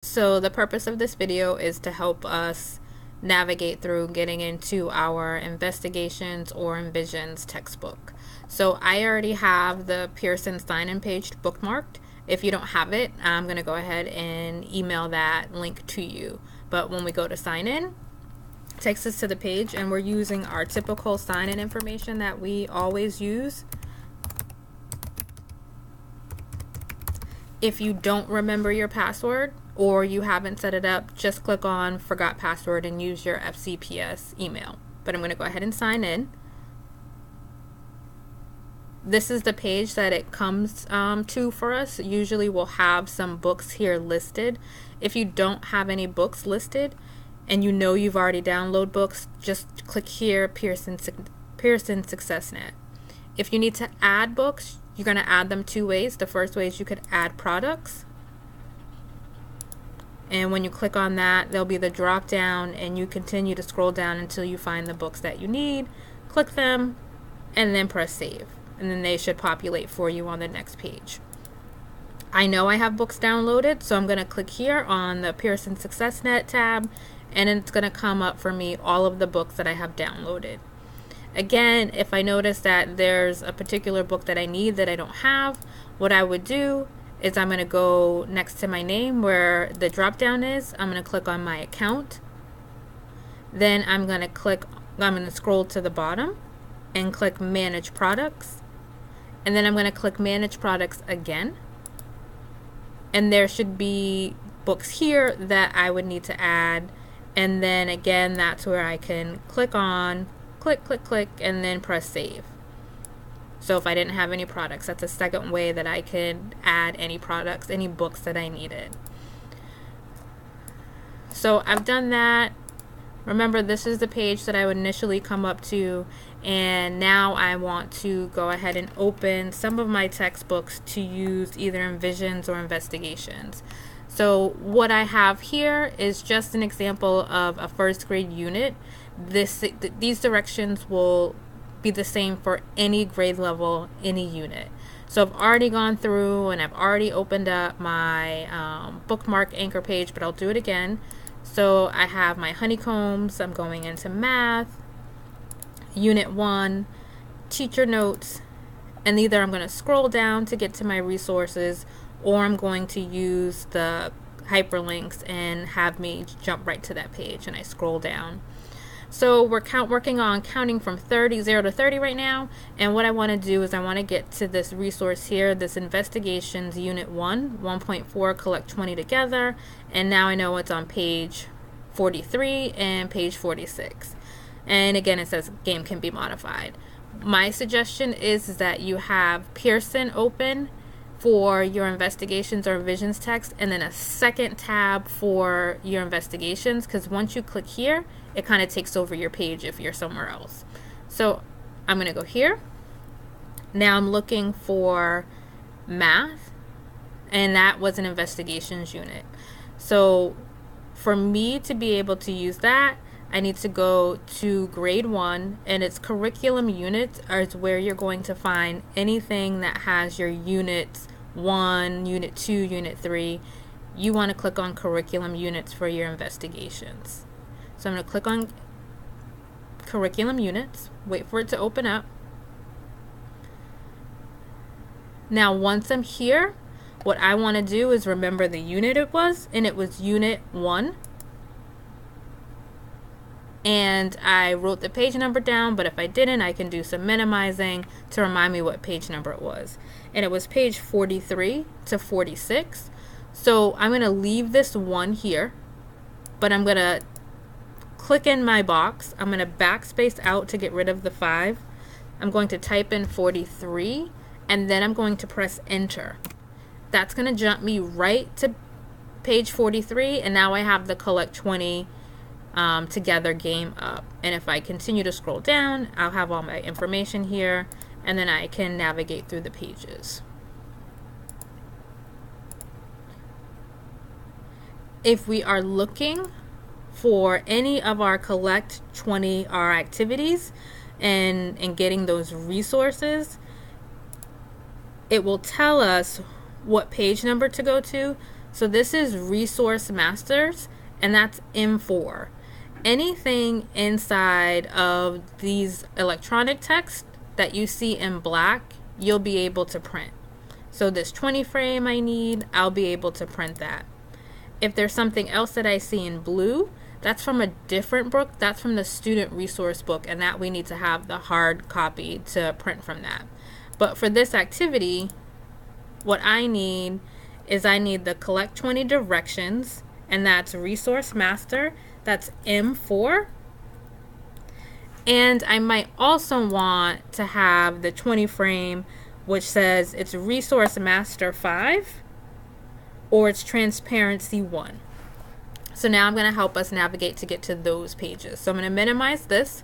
So the purpose of this video is to help us navigate through getting into our Investigations or enVisions textbook. So I already have the Pearson sign-in page bookmarked. If you don't have it, I'm going to go ahead and email that link to you. But when we go to sign in, it takes us to the page, and we're using our typical sign-in information that we always use. If you don't remember your password or you haven't set it up, just click on Forgot Password and use your FCPS email. But I'm going to go ahead and sign in. This is the page that it comes to for us. Usually we'll have some books here listed. If you don't have any books listed and you know you've already downloaded books, just click here, Pearson SuccessNet. If you need to add books, you're going to add them two ways. The first way is you could add products. And when you click on that, there'll be the drop down, and you continue to scroll down until you find the books that you need. Click them and then press save. And then they should populate for you on the next page. I know I have books downloaded, so I'm going to click here on the Pearson SuccessNet tab, and it's going to come up for me all of the books that I have downloaded. Again, if I notice that there's a particular book that I need that I don't have, what I would do is I'm going to go next to my name where the drop down is. I'm going to click on my account. Then I'm going to scroll to the bottom and click Manage Products. And then I'm going to click Manage Products again. And there should be books here that I would need to add. And then again, that's where I can click, and then press save. So if I didn't have any products, that's a second way that I could add any products, any books that I needed. So I've done that. Remember, this is the page that I would initially come up to, and now I want to go ahead and open some of my textbooks to use either enVisions or Investigations. So what I have here is just an example of a first grade unit. These directions will be the same for any grade level, any unit. So I've already gone through and I've already opened up my bookmark anchor page, but I'll do it again. So I have my honeycombs. I'm going into math, unit 1, teacher notes, and either I'm going to scroll down to get to my resources, or I'm going to use the hyperlinks and have me jump right to that page, and I scroll down. So we're working on counting from 0 to 30 right now, and what I want to do is I want to get to this resource here, this Investigations Unit 1.4, collect 20 together, and now I know it's on page 43 and page 46. And again, it says game can be modified. My suggestion is that you have Pearson open for your Investigations or enVisions text, and then a second tab for your Investigations, because once you click here, it kind of takes over your page if you're somewhere else. So I'm going to go here. Now I'm looking for math, and that was an Investigations unit. So for me to be able to use that, I need to go to grade 1, and its curriculum units is where you're going to find anything that has your units 1, unit 2, unit 3. You want to click on curriculum units for your Investigations. So I'm going to click on curriculum units, wait for it to open up. Now once I'm here, what I want to do is remember the unit it was, and it was unit 1. And I wrote the page number down, but if I didn't, I can do some minimizing to remind me what page number it was. And it was page 43 to 46. So I'm going to leave this 1 here, but I'm going to click in my box. I'm going to backspace out to get rid of the 5. I'm going to type in 43, and then I'm going to press enter. That's going to jump me right to page 43, and now I have the collect 20 together game up. And if I continue to scroll down, I'll have all my information here, and then I can navigate through the pages. If we are looking for any of our collect 20 our activities and getting those resources, it will tell us what page number to go to. So this is Resource Masters, and that's M4. Anything inside of these electronic text that you see in black, you'll be able to print. So this 20 frame I need, I'll be able to print that. If there's something else that I see in blue, that's from a different book. That's from the student resource book, and that we need to have the hard copy to print from that. But for this activity, what I need is I need the collect 20 directions, and that's Resource Master. That's M4. And I might also want to have the 20 frame, which says it's Resource Master 5 or it's Transparency 1. So now I'm going to help us navigate to get to those pages. So I'm going to minimize this.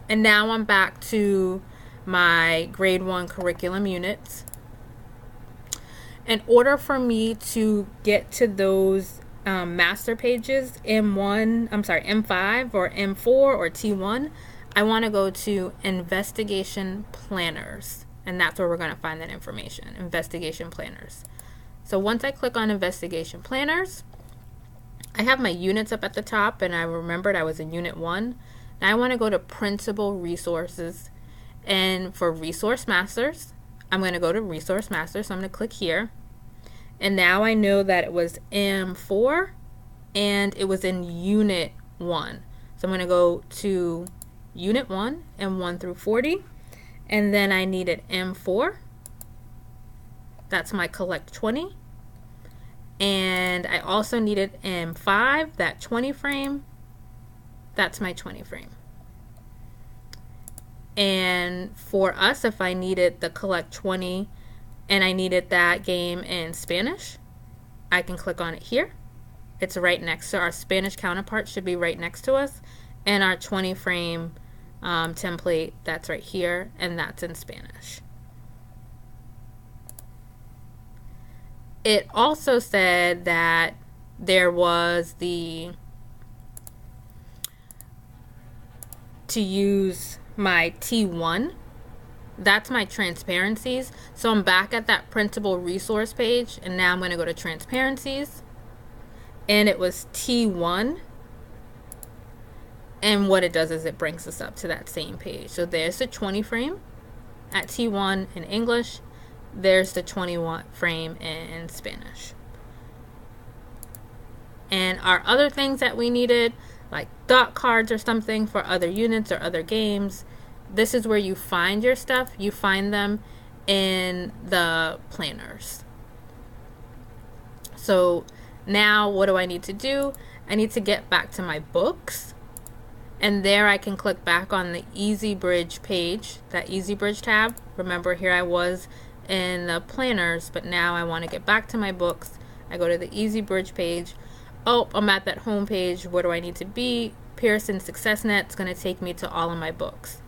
And now I'm back to my grade 1 curriculum units. In order for me to get to those master pages, M5 or M4 or T1, I want to go to Investigation Planners. And that's where we're going to find that information, Investigation Planners. So once I click on Investigation Planners, I have my units up at the top, and I remembered I was in Unit 1. Now I want to go to Printable Resources, and for Resource Masters, I'm going to go to Resource Masters, so I'm going to click here. And now I know that it was M4, and it was in Unit 1. So I'm going to go to Unit 1, M1 through 40, and then I needed M4. That's my collect 20. And I also needed M5, that 20 frame. That's my 20 frame. And for us, if I needed the collect 20 and I needed that game in Spanish, I can click on it here. It's right next to our Spanish counterpart, should be right next to us. And our 20 frame template, that's right here, and that's in Spanish. It also said that there was to use my T1. That's my transparencies. So I'm back at that printable resource page, and now I'm going to go to transparencies, and it was T1. And what it does is it brings us up to that same page. So there's the 20 frame at T1 in English. There's the 21 frame in Spanish. And our other things that we needed, like dot cards or something for other units or other games, this is where you find your stuff. You find them in the planners. So now what do I need to do? I need to get back to my books. And there I can click back on the Easy Bridge page, that Easy Bridge tab. Remember, here I was in the planners, but now I want to get back to my books. I go to the Easy Bridge page. Oh, I'm at that home page. Where do I need to be? Pearson Success Net. It's going to take me to all of my books.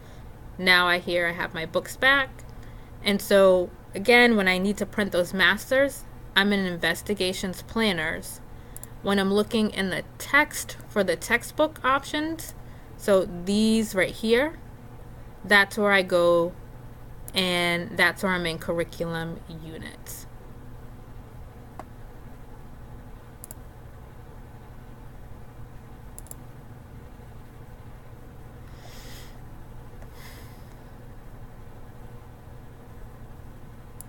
Now I have my books back. And so again, when I need to print those masters, I'm in Investigations Planners. When I'm looking in the text for the textbook options, so these right here, that's where I go, and that's where I'm in curriculum units.